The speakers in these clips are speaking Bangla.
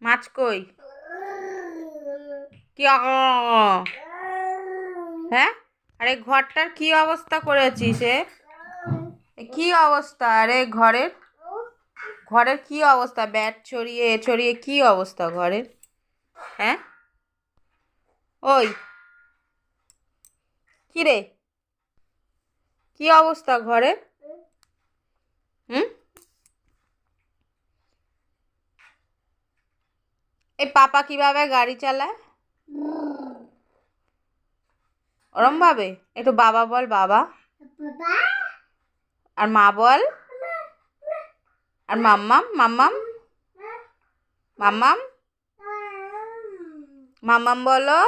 মাছ কই? কি হ্যাঁ? আরে ঘরটার কি অবস্থা করেছিস? কি অবস্থা? আরে ঘরের ঘরের কি অবস্থা? ব্যাট ছড়িয়ে ছড়িয়ে কি অবস্থা ঘরের? হ্যাঁ, ওই কি রে, কি অবস্থা ঘরের? হুম, এই পাপা কিভাবে গাড়ি চালায় ওরম ভাবে? একটু বাবা বল, বাবা। আর মা বল। আর মাম্মাম, মাম্মাম, মাম্মাম, মাম্মাম বলো,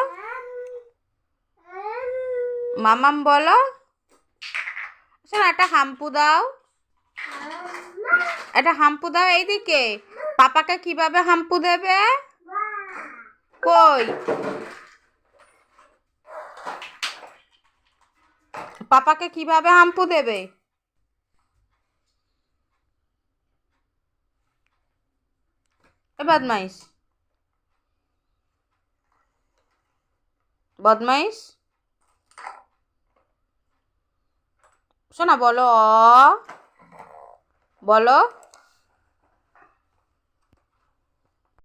মাম্মাম বলো। শোনো, একটা হাম্পু দাও, একটা হাম্পু দাও এইদিকে। পাপাকে কিভাবে হাম্পু দেবে? কই? পাপাকে কিভাবে হাম্পু দেবে? এ বদমাইশ, বদমাইশ। শোনা বলো, বলো।